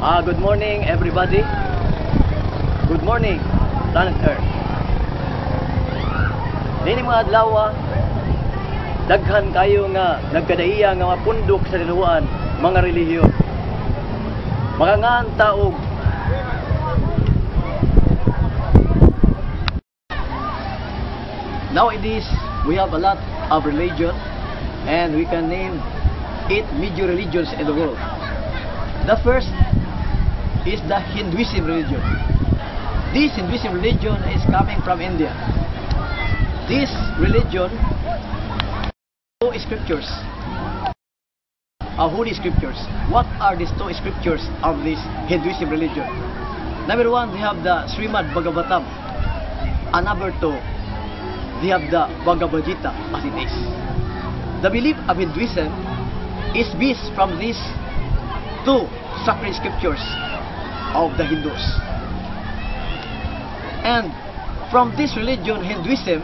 Good morning everybody. Good morning planet Earth. Nini mga adlaw daghan kayo nga nagkadaiya nga mapundok sa tinuan mga relihiyon. Magangan taog nowadays we have a lot of religion and we can name 8 major religions in the world. The first is the Hinduism religion. This Hinduism religion is coming from India. This religion two scriptures, holy scriptures. What are these two scriptures of this Hinduism religion? Number one, they have the Srimad Bhagavatam, and number two, they have the Bhagavad Gita as it is. The belief of Hinduism is based from these two sacred scriptures of the Hindus. And from this religion, Hinduism,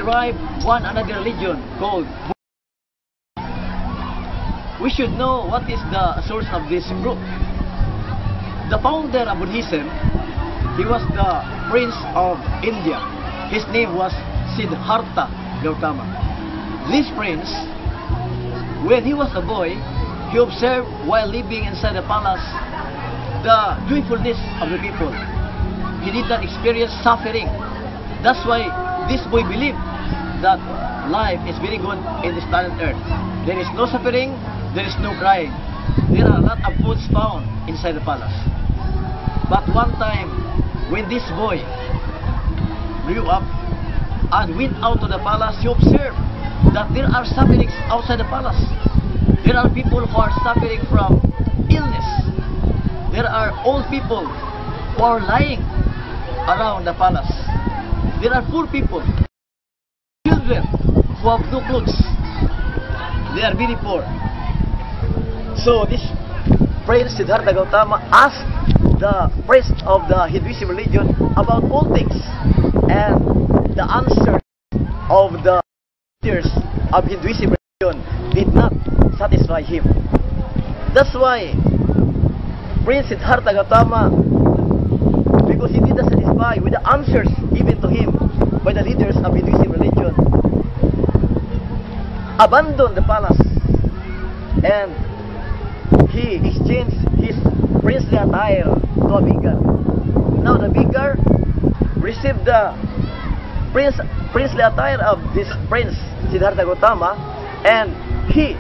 derived one another religion called Buddhism. We should know what is the source of this group. The founder of Buddhism, he was the prince of India. His name was Siddhartha Gautama. This prince, when he was a boy, he observed while living inside the palace the joyfulness of the people. He did not experience suffering. That's why this boy believed that life is very good in this planet Earth. There is no suffering, there is no crying. There are a lot of foods found inside the palace. But one time, when this boy grew up and went out to the palace, he observed that there are sufferings outside the palace. There are people who are suffering from illness. There are old people who are lying around the palace. There are poor people, children who have no clothes. They are very poor. So this Prince Siddhartha Gautama asked the priest of the Hinduism religion about all things, and the answer of the leaders of Hinduism religion did not satisfy him. That's why Prince Siddhartha Gautama, because he did not satisfy with the answers given to him by the leaders of Hinduism religion, abandoned the palace and he exchanged his princely attire to a beggar. Now the beggar received the princely attire of this Prince Siddhartha Gautama, and he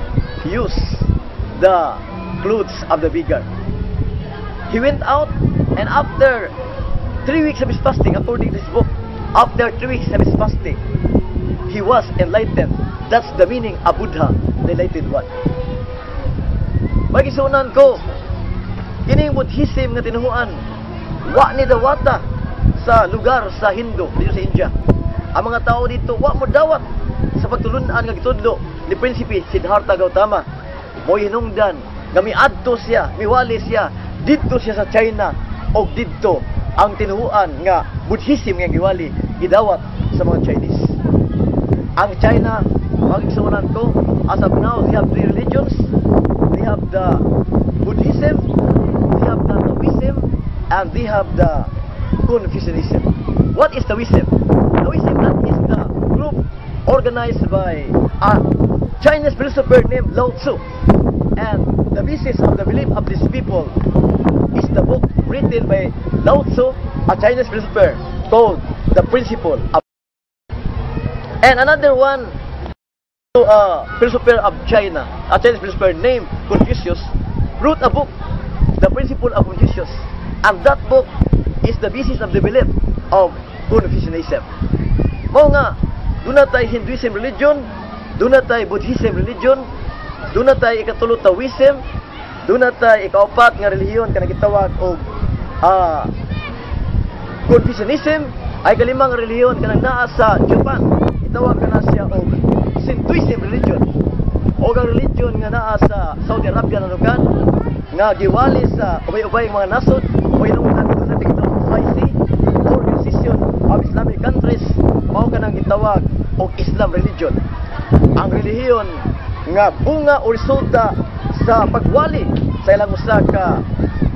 used the clothes of the beggar. He went out, and after 3 weeks of his fasting, according to this book, after 3 weeks of his fasting, he was enlightened. That's the meaning of Buddha, the enlightened one. Magisunan ko, kining Buddhism nga tinuhuan, wa ni dawata sa lugar sa Hindu dito sa India. Ang mga tao dito, wa mo dawat sa pagtulunan nga gitudlo ni Prinsipe Siddhartha Gautama. Mo hinungdan, gamiadto siya, miwali siya, dito siya sa China, o dito ang tinuhuan nga Buddhism nga giwali, gidawat sa mga Chinese. Ang China, magigsunan ko, as of now, they have 3 religions. They have the Buddhism, they have the Taoism, and they have the Confucianism. What is Taoism? Taoism, that is the group organized by a Chinese philosopher named Lao Tzu. And the basis of the belief of these people is the book written by Lao Tzu, a Chinese philosopher, called The Principle of. And another one, a philosopher of China, a Chinese philosopher named Confucius, wrote a book, The Principle of Confucius. And that book is the basis of the belief of Confucianism. Mao nga, doon na tayo Hinduism religion, doon na tayo Buddhism religion, doon na tayo ikatulo Taoism, doon na tayo ikaapat nga relihiyon ka nagitawag og Confucianism, ay kalimang relihiyon ka naa sa Japan, itawag ka na siya og Shintoism religion, o ang religion nga naa sa Saudi Arabia na lugar nga giwali sa ubay-ubay mga nasod o inungtan doon natin ito OIC, Organization of Islamic Countries, mao ka nang gitawag og Islam religion. Ang relihiyon nga bunga o resulta sa pagwali sa ilang usa ka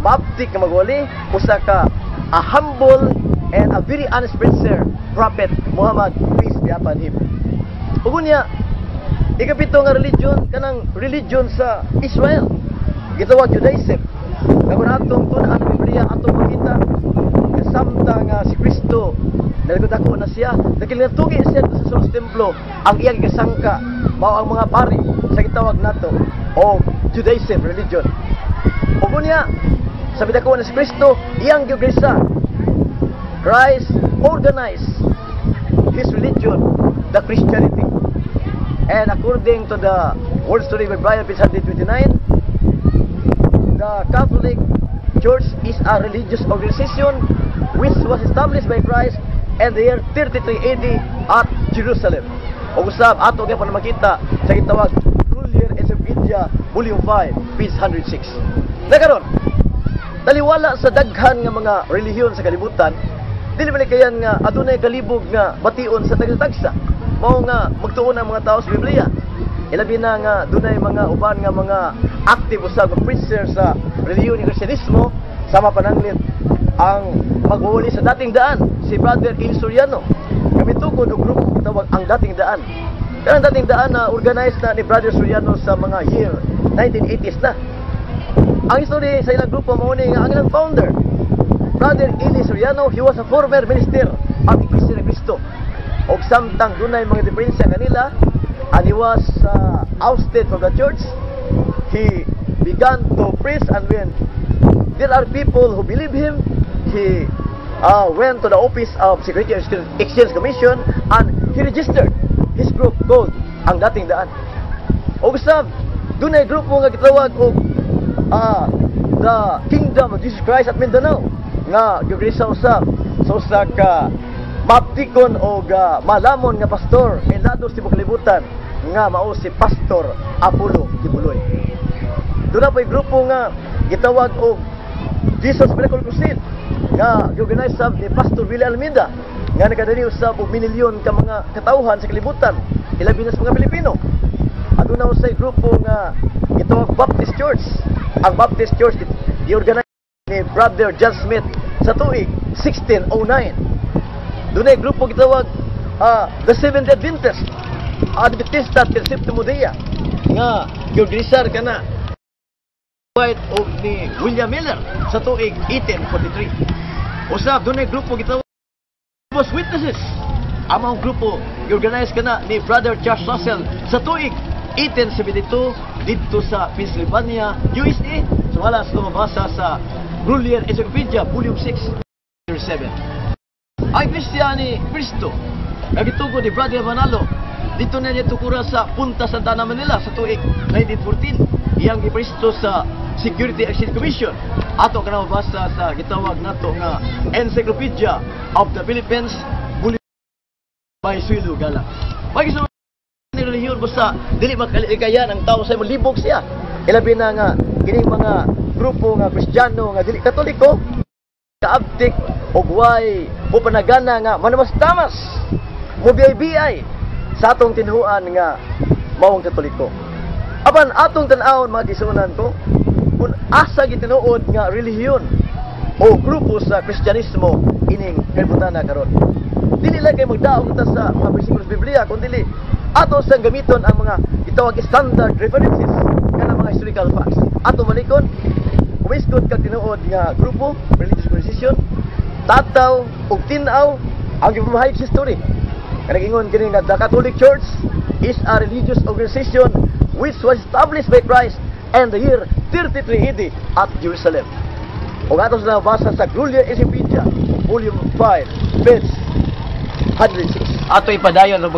baptik nga magwali, usa ka a humble and a very honest preacher, Prophet Muhammad, peace be upon him. Ug unya ikapito nga religion kanang religion sa Israel, gitawag Judaism. Kung atong tun-an ang Biblia atong makita kasamtang si Kristo nalagod na siya, nakilatugi siya sa sulod templo, ang iyang kasangka mao ang mga pari sa gitawag nato o Judaism religion. Ug unya sabi dako na si Kristo iyang giugresa. Christ organized his religion, the Christianity. And according to the World Story by Brian, page 129, the Catholic Church is a religious organization which was established by Christ in the year 33 AD at Jerusalem. O usab ato gyud pa makita sa gitawag Rulier Encyclopedia Volume 5, page 106. Nakaron, taliwala sa daghan nga mga relihiyon sa kalibutan, dili man kayan nga adunay kalibog nga bation sa tagsa-tagsa. Mao nga magtuon ang mga tao sa Biblia. Ilabi na nga dunay mga uban nga mga active usab nga preacher sa relihiyon ni Kristyanismo, sama pananglit ang magwali sa dating daan si Brother Il Soriano. Kami tukod og grupo gitawag ang dating daan. Kanang dating daan na organized na ni Brother Soriano sa mga year 1980s na. Ang history sa ilang grupo mao ni nga ang ilang founder, Brother Ili Soriano, he was a former minister of Iglesia ni Cristo. Og samtang dunay mga diferensya kanila, and he was ousted from the church, he began to preach, and when there are people who believe him, he went to the office of Security Exchange Commission and he registered his group called ang dating daan. Og sab dunay grupo nga gitawag og the Kingdom of Jesus Christ at Mindanao nga giugresa usab sa usa ka baptikon o malamon nga pastor ilados tibok libutan nga mao si Pastor Apollo Kibuloy. Doon pa'y grupo nga gitawag og Jesus Miracle Crusade nga giorganize sab ni Pastor Willie Almeida nga nagadali usab og minilyon ka mga katawhan sa kalibutan, ilabi na sa mga Pilipino. Aduna usay grupo nga gitawag Baptist Church. Ang Baptist Church giorganize ni Brother John Smith sa tuig 1609. Dunay grupo gitawag the Seventh-day Adventist, Adventista del Septimo Dia nga giorganisar kana White of ni William Miller sa tuig 1843. Usab dunay grupo gitawag Jehovah's Witnesses. Among grupo giorganize kana ni Brother Charles Russell sa tuig 1872 dito sa Pennsylvania, USA. So halas lumabasa sa Rulier Encyclopedia Volume 6, 7. Ang Iglesia ni Cristo nagitugo ni Brother Manalo dito na niya tukura sa Punta Santa Ana, Manila sa tuig 1914. Iyang gipresto sa Security Exchange Commission. Ato ka na mabasa sa gitawag nato nga Encyclopedia of the Philippines Volume by Suilo Gala. Pag isa ni relihiyon basta dili makalikayan ang tao sa libog siya. Ilabi na nga kining mga grupo nga Kristiyano nga dili Katoliko kaabtik og way o panagana nga manamas-tamas mo biyay-biyay sa atong tinhuan nga mawong Katoliko. Apan atong tan-awon mga gisunan ko, kung asa gitinuod nga relihiyon o grupo sa Kristyanismo ining kalibutan na karon. Dili lang kay magdaog ta sa mga bersikulo sa Biblia, kundi ato sang gamiton ang mga gitawag standard references kana mga historical facts. Ato malikon umiskot ka tinuod nga grupo, religious organization, tataw ug tin-aw ang gipamahayag sa history. Kanang ingon kini nga the Catholic Church is a religious organization which was established by Christ in the year 33 AD at Jerusalem. Ug ato sa nabasa sa Rulier Encyclopedia Volume 5, page 106. Ato ipadayon og